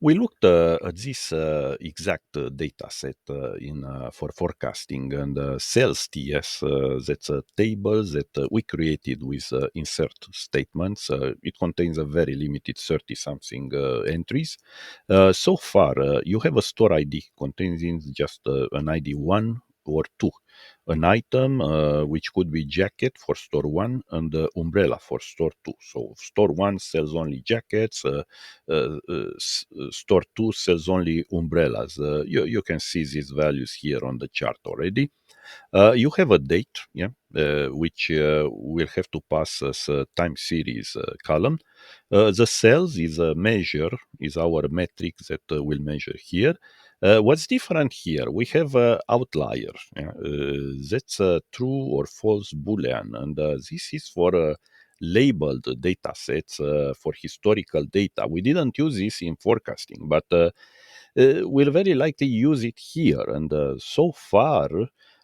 We looked at this exact data set in for forecasting and sales TS. That's a table that we created with insert statements. It contains a very limited 30 something entries. So far, you have a store ID containing just an ID 1 or 2, an item which could be jacket for store 1 and umbrella for store 2. So store 1 sells only jackets, store 2 sells only umbrellas. You can see these values here on the chart already. You have a date, yeah, which will have to pass as a time series column. The sales is a measure, is our metric that we'll measure here. What's different here? We have outlier. Yeah? That's a true or false boolean, and this is for labeled data sets for historical data. We didn't use this in forecasting, but we'll very likely use it here. And so far,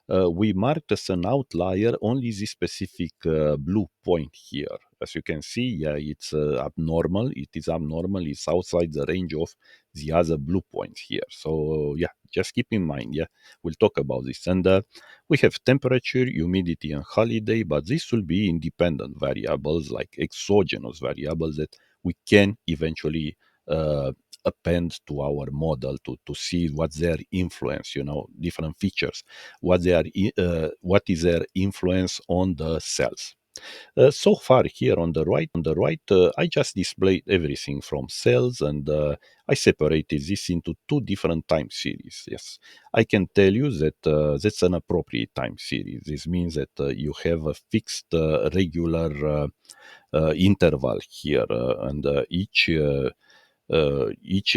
we marked as an outlier only this specific blue point here. As you can see, yeah, it's abnormal. It is abnormal. It's outside the range of the other blue points here. So yeah, just keep in mind. Yeah, we'll talk about this. And we have temperature, humidity, and holiday, but this will be independent variables like exogenous variables that we can eventually append to our model to see what's their influence, different features, what is their influence on the cells. So far here on the right, I just displayed everything from cells, and I separated this into two different time series. Yes, I can tell you that that's an appropriate time series. This means that you have a fixed regular interval here, and each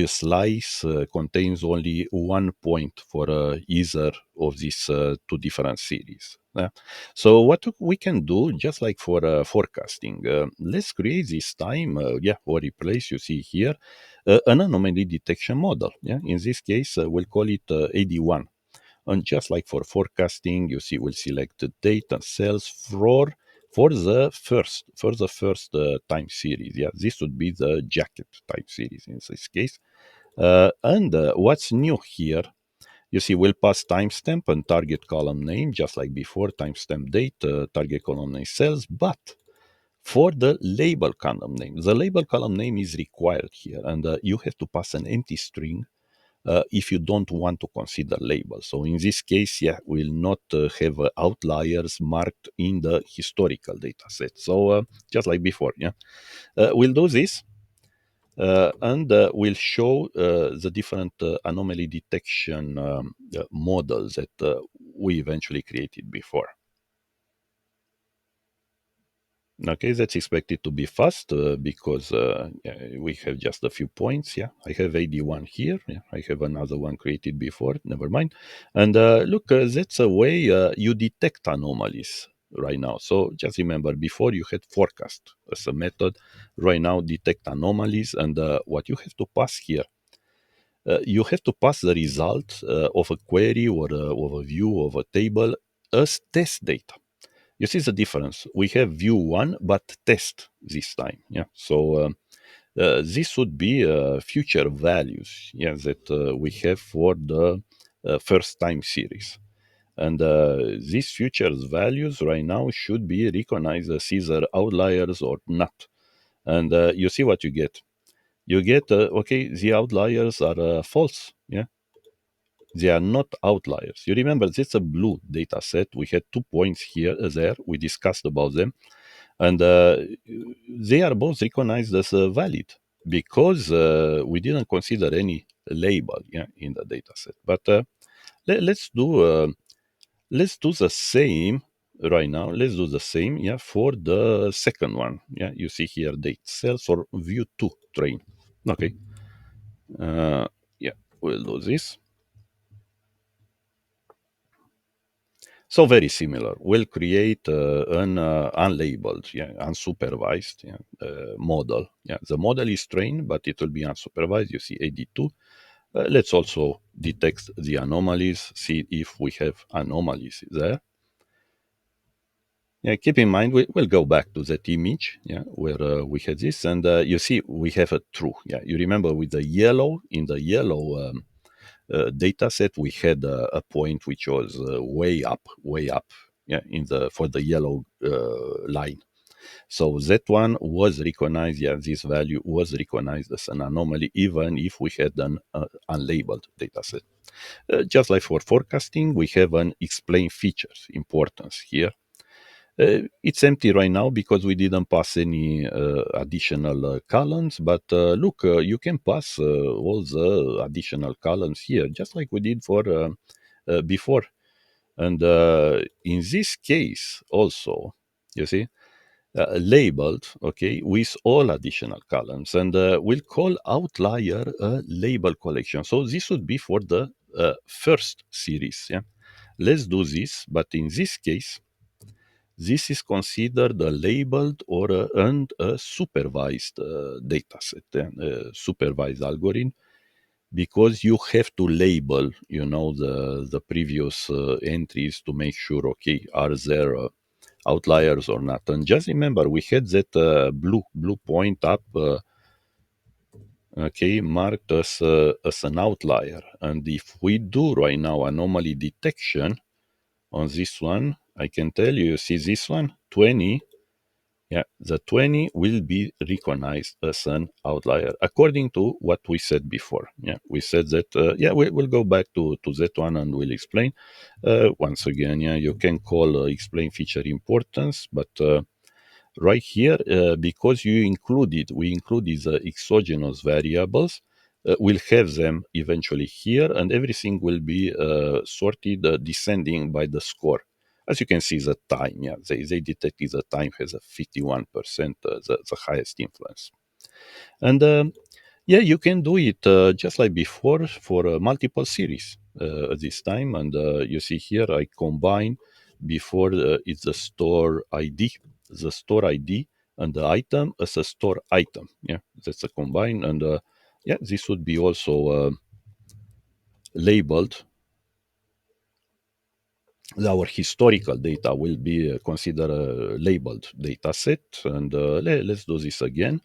slice contains only 1 point for either of these two different series. So what we can do, just like for forecasting, let's create this time, or replace, you see here, an anomaly detection model. Yeah, in this case, we'll call it AD1. And just like for forecasting, you see, we'll select the date and sales for the first time series. Yeah, this would be the jacket time series in this case. And what's new here? You see, we'll pass timestamp and target column name, just like before, timestamp date, target column name sales, but for the label column name, the label column name is required here, and you have to pass an empty string if you don't want to consider labels. So in this case, yeah, we'll not have outliers marked in the historical data set. So just like before, yeah, we'll do this. And we'll show the different anomaly detection models that we eventually created before. Okay, that's expected to be fast because yeah, we have just a few points. Yeah, I have AD1 here. Yeah, I have another one created before. Never mind. And look, that's a way you detect anomalies right now. So just remember, before you had forecast as a method. Right now, detect anomalies. And what you have to pass here, you have to pass the result of a query or of a view of a table as test data. You see the difference. We have view one, but test this time. Yeah. So this would be future values. Yeah, that we have for the first time series. And these futures values right now should be recognized as either outliers or not. And you see what you get. You get okay. The outliers are false. Yeah, they are not outliers. You remember, this is a blue data set. We had 2 points here, there. We discussed about them, and they are both recognized as valid because we didn't consider any label, yeah, in the data set. But let's do the same right now. Let's do the same, yeah, for the second one. Yeah, you see here date cells or view two train. Okay, yeah, we'll do this. So very similar. We'll create an unlabeled, yeah, unsupervised, yeah, model. Yeah, the model is trained, but it will be unsupervised. You see AD2. Let's also detect the anomalies, see if we have anomalies there. Yeah, keep in mind we'll go back to that image, yeah, where we had this, and you see we have a true. Yeah, you remember with the yellow in the yellow data set we had a point which was way up, yeah, in the for the yellow line. So that one was recognized. Yeah, this value was recognized as an anomaly, even if we had an unlabeled data set. Just like for forecasting, we have an explain features importance here. It's empty right now because we didn't pass any additional columns. But look, you can pass all the additional columns here, just like we did for before. And in this case, also, you see, labeled, okay, with all additional columns, and we'll call outlier a label collection. So this would be for the first series. Yeah, let's do this. But in this case, this is considered a labeled or and a supervised data set, supervised algorithm, because you have to label, you know, the previous entries to make sure, okay, are there outliers or not. And just remember, we had that blue point up, okay, marked as an outlier. And if we do right now anomaly detection on this one, I can tell you, see this one, 20. Yeah, the 20 will be recognized as an outlier according to what we said before. Yeah, we said that, yeah, we'll go back to that one and we'll explain. Once again, yeah, you can call explain feature importance, but right here, because we included the exogenous variables, we'll have them eventually here, and everything will be sorted descending by the score. As you can see, the time, yeah, they detected the time has a 51%, the highest influence. And yeah, you can do it just like before for multiple series at this time. And you see here, I combine before it's the store ID and the item as a store item. Yeah, that's a combine. And yeah, this would be also labeled. Our historical data will be considered a labeled data set. And let's do this again.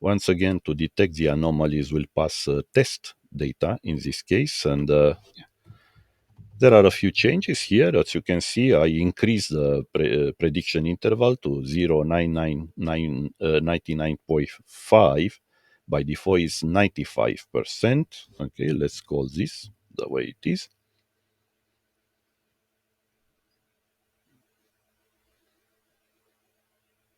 Once again, to detect the anomalies, we'll pass test data in this case. And there are a few changes here. As you can see, I increased the prediction interval to 99.5. By default, is 95%. Okay, let's call this the way it is.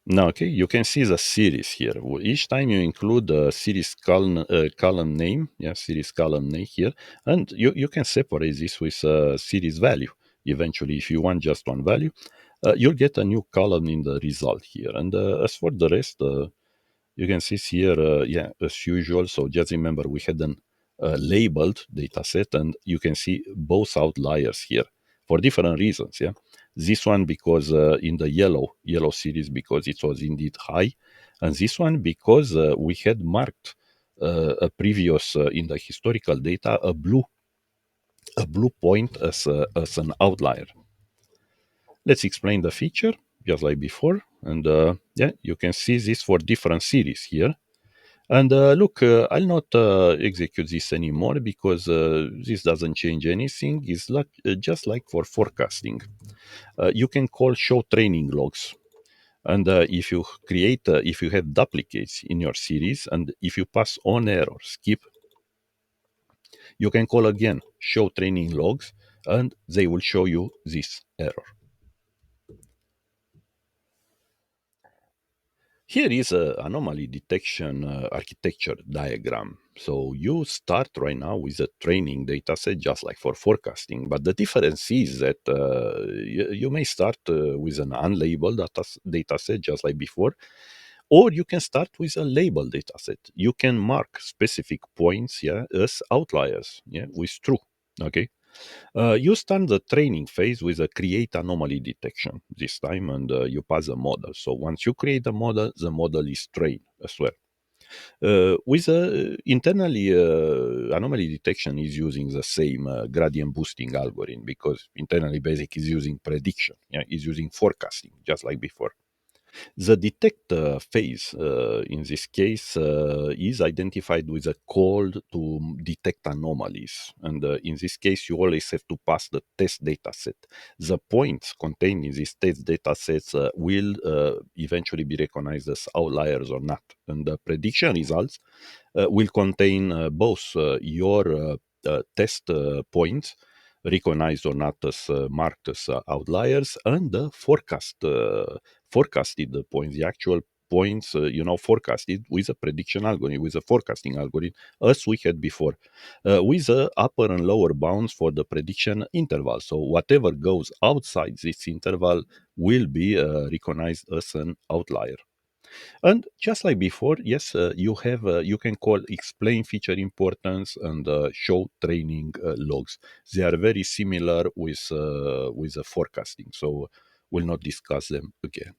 Now, okay, you can see the series here. Each time you include a series column name, yeah, series column name here, and you can separate this with a series value. Eventually, if you want just one value, you'll get a new column in the result here. And as for the rest, you can see here, yeah, as usual. So just remember, we had an labeled data set, and you can see both outliers here for different reasons. Yeah, this one because in the yellow series because it was indeed high, and this one because we had marked a previous in the historical data a blue point as an outlier. Let's explain the feature just like before, and yeah, you can see this for different series here. And look, I'll not execute this anymore because this doesn't change anything. It's like, just like for forecasting. You can call show training logs. And if you have duplicates in your series, and if you pass on error, skip, you can call again show training logs, and they will show you this error. Here is a anomaly detection architecture diagram. So you start right now with a training data set, just like for forecasting. But the difference is that you may start with an unlabeled data set, just like before, or you can start with a labeled data set. You can mark specific points, yeah, as outliers, yeah, with true. Okay. You start the training phase with a create anomaly detection this time, and you pass a model. So once you create a model, the model is trained as well. With internally, anomaly detection is using the same gradient boosting algorithm because internally basic is using prediction, yeah, is using forecasting, just like before. The detect phase in this case is identified with a call to detect anomalies. And in this case, you always have to pass the test data set. The points contained in these test data sets will eventually be recognized as outliers or not. And the prediction results will contain both your test points recognized or not as marked as outliers, and the forecasted points, the actual points, forecasted with a prediction algorithm, with a forecasting algorithm, as we had before, with the upper and lower bounds for the prediction interval. So whatever goes outside this interval will be recognized as an outlier. And just like before, yes, you can call explain feature importance and show training logs. They are very similar with the forecasting, so we'll not discuss them again.